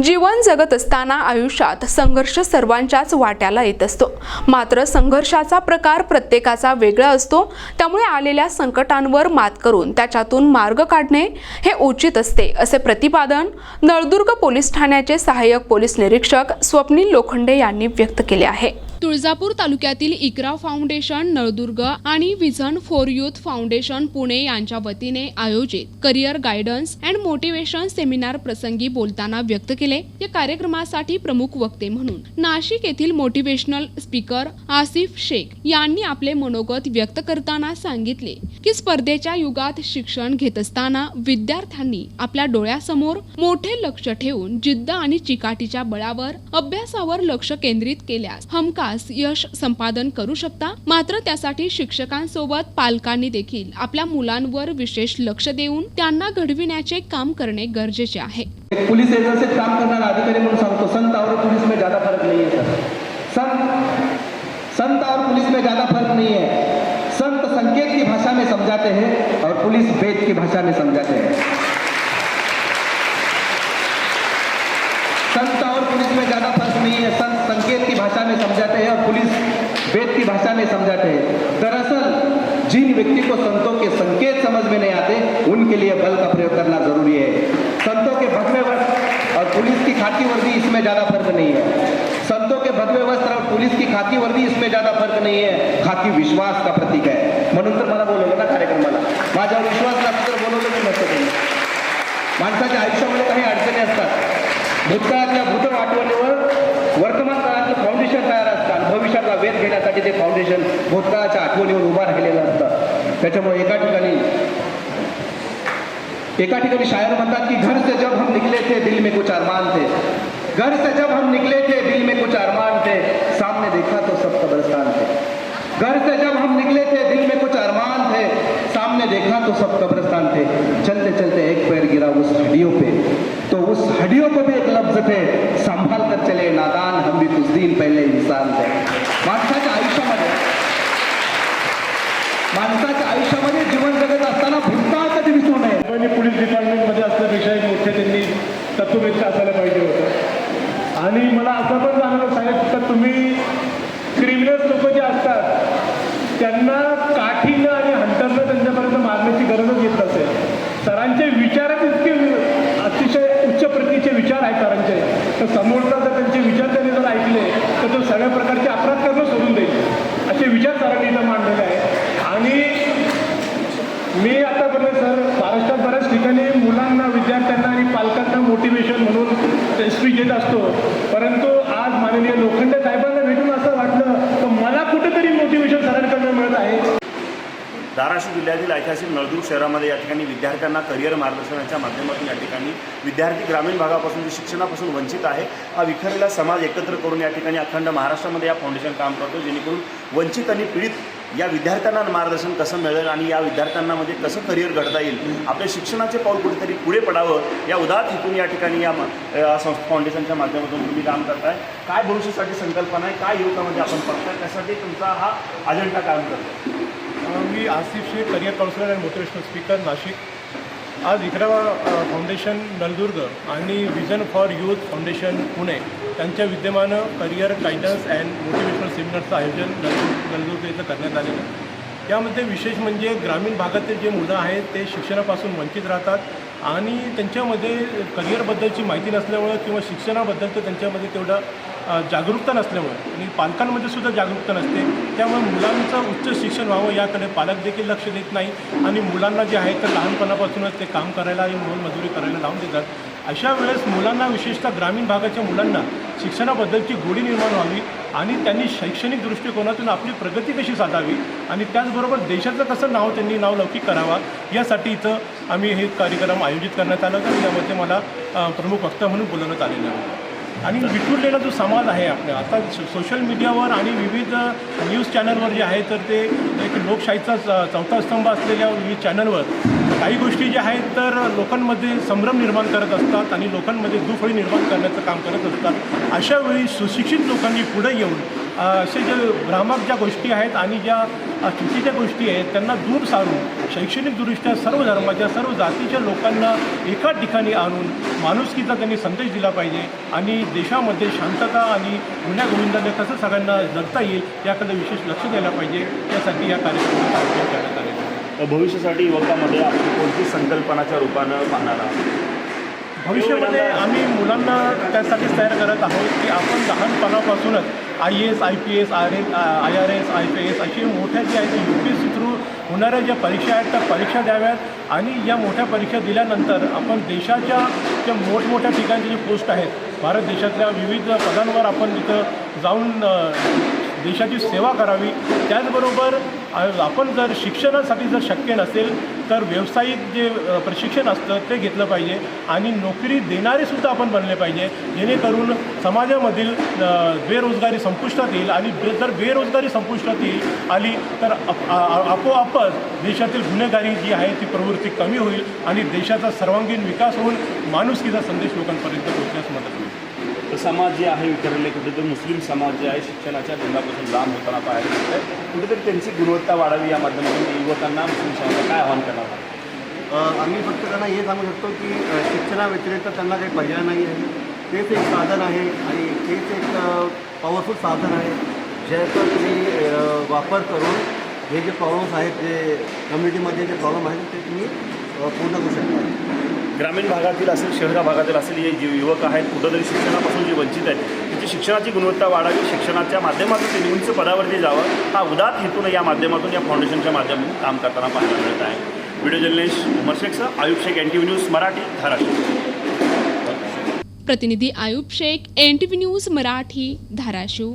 जीवन जगत असताना आयुष्यात संघर्ष सर्वांच्याच वाट्याला येत असतो। मात्र संघर्षाचा प्रकार प्रत्येकाचा वेगळा असतो। त्यामुळे आलेल्या संकटांवर मात करून त्याच्यातून मार्ग काढणे हे उचित असते, असे प्रतिपादन नळदुर्ग पोलीस ठाण्याचे सहाय्यक पोलीस निरीक्षक स्वप्नील लोखंडे यांनी व्यक्त केले आहे। तुळजापूर तालुक्यातील इकरा फाउंडेशन नळदुर्ग आणि vision for youth foundation Pune यांच्या वतीने आयोजित career guidance and motivation seminar प्रसंगी बोलताना व्यक्त केले। या कार्यक्रमासाठी प्रमुख वक्ते म्हणून नाशिक येथील मोटिवेशनल स्पीकर आसिफ शेख यांनी आपले मनोगत व्यक्त करताना सांगितले की स्पर्धेच्या युगात शिक्षण घेत असताना विद्यार्थ्यांनी आपल्या डोळ्यासमोर मोठे लक्ष ठेवून जिद्द आणि चिकाटीच्या बळावर अभ्यासावर लक्ष केंद्रित केल्यास हमखास यश संपादन करू शकता। मात्र त्यासाठी शिक्षकांसोबत पालकांनी देखील आपल्या मुलांवर विशेष लक्ष देऊन त्यांना घडविण्याचे काम करणे गरजेचे आहे। पुलिस एजेंसी काम करणारा अधिकारी म्हणून सांगतो, संत और पुलिस में ज्यादा फर्क नहीं है सर। संत और पुलिस में ज्यादा फर्क नहीं है। संत संकेत की भाषा में समझाते हैं और पुलिस वेद की भाषा में समझाते हैं। संत और पुलिस में ज्यादा फर्क नहीं है। संत संकेत की भाषा में समझाते हैं और पुलिस वेद की भाषा में समझाते हैं। दरअसल जिन व्यक्ति को संतों के संकेत समझ में नहीं आते, उनके लिए बल का प्रयोग करना जरूरी है। संतों के भगवे वस्त्र और पुलिस की खाकी वर्दी, इसमें ज्यादा फर्क नहीं है। संतों के भगवे वस्त्र और पुलिस की खाकी वर्दी, इसमें ज्यादा फर्क नहीं है। खाकी विश्वास का प्रतीक है। म्हणून तर मला बोलवलं ना कार्यक्रमाला। माझ्यावर विश्वास नसतो तर बोलवलं मी नसतं त्यांनी। माणसाच्या आयुष्यामध्ये काही अडचणी असतात। भूतकाळातल्या भूत आठवणीवर वर्तमान काळातलं फाउंडेशन तयार असतं आणि भविष्यातला वेध घेण्यासाठी ते फाउंडेशन भूतकाळाच्या आठवणीवर उभा राहिलेलं असतं। त्याच्यामुळे एका ठिकाणी शायर म्हणतात की घर से जब हम निकले थे दिल में कुछ अरमान थे। घर से जब हम निकले थे दिल में कुछ अरमान थे, सामने देखा तो सब कब्रिस्तान थे। घर से जब हम निकले थे दिल में कुछ अरमान थे, सामने देखा तो सब कब्रिस्तान थे। चलते चलते एक पैर गिरा उस हड्डियों पे, तो उस हड्डियों पे भी एक लफ्ज थे, संभाल कर चले नादान हम भी कुछ दिन पहले इंसान थे। माणसाच्या आयुष्यामध्ये जीवन जगत असताना भूतकाळ कधी विसरू नये। पोलीस डिपार्टमेंटमध्ये असल्यापेक्षा एक मोठे त्यांनी तत्ववेत्ता असायला पाहिजे होतं। आणि मला असं पण जाणवलं साहेब, तर तुम्ही क्रिमिनल लोक जे असतात त्यांना काठीनं आणि हंटरनं त्यांच्यापर्यंत मारण्याची गरजच येत नसेल। सरांचे विचारच इतके अतिशय उच्च प्रतीचे विचार आहेत सरांचे, तर समोरचा जर त्यांचे विचार त्यांनी जर ऐकले तर तो सगळ्या प्रकारचे अपराध करणं सोडून देईल, असे विचार सरांनी इथं मांडलेले आहेत। आणि मी आतापर्यंत सर महाराष्ट्रात बऱ्याच ठिकाणी मुलांना, विद्यार्थ्यांना आणि पालकांना मोटिवेशन म्हणून स्पीच देत असतो, परंतु आज माननीय लोखंडे साहेबांना भेटून असं वाटलं तर मला कुठेतरी मोटिवेशन सरांकडून मिळत आहे। धाराशिव जिल्ह्यातील ऐतिहासिक नळदुर्ग शहरामध्ये या ठिकाणी विद्यार्थ्यांना करिअर मार्गदर्शनाच्या माध्यमातून या ठिकाणी विद्यार्थी ग्रामीण भागापासून शिक्षणापासून वंचित आहे, हा विखरलेला समाज एकत्र करून या ठिकाणी अखंड महाराष्ट्रामध्ये या फाउंडेशन काम करतो, जेणेकरून वंचित आणि पीडित या विद्यार्थ्यांना मार्गदर्शन कसं मिळेल आणि या विद्यार्थ्यांना म्हणजे कसं करिअर घडता येईल, आपल्या शिक्षणाचे पाऊल कुठेतरी पुढे पडावं या उदात्त हेतून या ठिकाणी या संस्था फाउंडेशनच्या माध्यमातून तुम्ही काम करताय। काय भविष्यासाठी संकल्पना आहे, काय युवकामध्ये आपण बघताय, त्यासाठी तुमचा हा अजेंडा काम करतो? मी Asif Shaikh, career counsellor and motivational speaker, Nashik. आज इकरा फाउंडेशन नळदुर्ग आणि vision for youth foundation Pune त्यांच्या विद्यमानं करिअर गायडन्स अँड मोटिवेशनल सेमिनारचं आयोजन नळदुर्ग इथं करण्यात आलेलं आहे। यामध्ये विशेष म्हणजे ग्रामीण भागातील जे मुलं आहेत ते शिक्षणापासून वंचित राहतात आणि त्यांच्यामध्ये करिअरबद्दलची माहिती नसल्यामुळं किंवा शिक्षणाबद्दलचं त्यांच्यामध्ये तेवढं जागरूकता नसल्यामुळे आणि पालकांमध्ये सुद्धा जागरूकता नसते, त्यामुळे मुलांचं उच्च शिक्षण व्हावं याकडे पालक देखील लक्ष देत नाही आणि मुलांना जे आहे तर लहानपणापासूनच ते काम करायला आणि मोलमजुरी करायला लावून देतात। अशा वेळेस मुलांना, विशेषतः ग्रामीण भागाच्या मुलांना शिक्षणाबद्दलची गोडी निर्माण व्हावी आणि त्यांनी शैक्षणिक दृष्टिकोनातून आपली प्रगती कशी साधावी आणि त्याचबरोबर देशाचं कसं त्यांनी नावलौकिक करावा, यासाठी इथं आम्ही हे कार्यक्रम आयोजित करण्यात आलं आणि यामध्ये मला प्रमुख वक्ता म्हणून बोलवण्यात आलेलं आहे। आणि विखुरलेला जो समाज आहे आपल्या आता सोशल मीडियावर आणि विविध न्यूज चॅनलवर जे आहे तर ते एक लोकशाहीचा चौथा स्तंभ असलेल्या विविध चॅनलवर काही गोष्टी ज्या आहेत तर लोकांमध्ये संभ्रम निर्माण करत असतात आणि लोकांमध्ये दुफळी निर्माण करण्याचं काम करत असतात। अशा वेळी सुशिक्षित लोकांनी पुढे येऊन असे जे भ्रामक ज्या गोष्टी आहेत आणि ज्या चुकीच्या गोष्टी आहेत त्यांना दूर सारून शैक्षणिकदृष्ट्या सर्व धर्माच्या सर्व जातीच्या लोकांना एका ठिकाणी आणून माणुसकीचा त्यांनी संदेश दिला पाहिजे आणि देशामध्ये शांतता आणि गुण्यागोविंदाने कसं सगळ्यांना जगता येईल याकडे विशेष लक्ष द्यायला पाहिजे. त्यासाठी या कार्यक्रमाचं आयोजन करण्यात आले आहे. भविष्यासाठी युवकामध्ये आपण कोणती संकल्पनाच्या रूपानं पाहणार आहात? भविष्यामध्ये आम्ही मुलांना त्यासाठीच तयार करत आहोत की आपण लहानपणापासूनच IAS, IPS, IRS, IPS अशी मोठ्या ज्या आहेत UPSC थ्रू होणाऱ्या ज्या परीक्षा आहेत त्या परीक्षा द्याव्यात आणि या मोठ्या परीक्षा दिल्यानंतर आपण देशाच्या ज्या मोठमोठ्या ठिकाणचे जे पोस्ट आहेत भारत देशातल्या विविध पदांवर आपण तिथं जाऊन देशाची सेवा करावी. त्याचबरोबर आपण जर शिक्षणासाठी जर शक्य नसेल तर व्यावसायिक जे प्रशिक्षण असतं ते घेतलं पाहिजे आणि नोकरी देणारेसुद्धा आपण बनले पाहिजे जेणेकरून समाजामधील बेरोजगारी संपुष्टात येईल आणि जर बेरोजगारी संपुष्टात आली तर आपोआपच देशातील गुन्हेगारी जी आहे ती प्रवृत्ती कमी होईल आणि देशाचा सर्वांगीण विकास होऊन माणुसकीचा संदेश लोकांपर्यंत पोहोचण्यास मदत होईल. समाज जे आहे विखरले कुठेतरी मुस्लिम समाज जे आहे शिक्षणाच्या धोरणापासून लांब होताना पाहायला मिळत आहे. कुठेतरी त्यांची गुणवत्ता वाढावी या माध्यमातून युवकांना मुस्लिम समाजाला काय आव्हान करणार आहात? आम्ही फक्त त्यांना हे सांगू शकतो की शिक्षणाव्यतिरिक्त त्यांना काही पर्याय नाही आहे. तेच एक साधन आहे आणि तेच एक पॉवरफुल साधन आहे ज्याचा तुम्ही वापर करून हे जे प्रॉब्लेम्स आहेत जे कम्युनिटीमध्ये जे प्रॉब्लेम आहेत ते तुम्ही पूर्ण करू शकता. ग्रामीण भागातील असेल शहरा भागातील असेल हे जे युवक आहेत कुठंतरी शिक्षणापासून जे वंचित आहेत त्यांची शिक्षणाची गुणवत्ता वाढावी शिक्षणाच्या माध्यमातून ते उंच पदावरती जावं हा उदात्त हेतून या माध्यमातून या फाउंडेशनच्या माध्यमातून काम करताना पाहायला मिळत आहे. व्हिडिओ जर्नलिस्ट उमर शेखसह आयुब शेख NTV न्यूज मराठी धाराशिव. प्रतिनिधी आयुब शेख NTV न्यूज मराठी धाराशिव.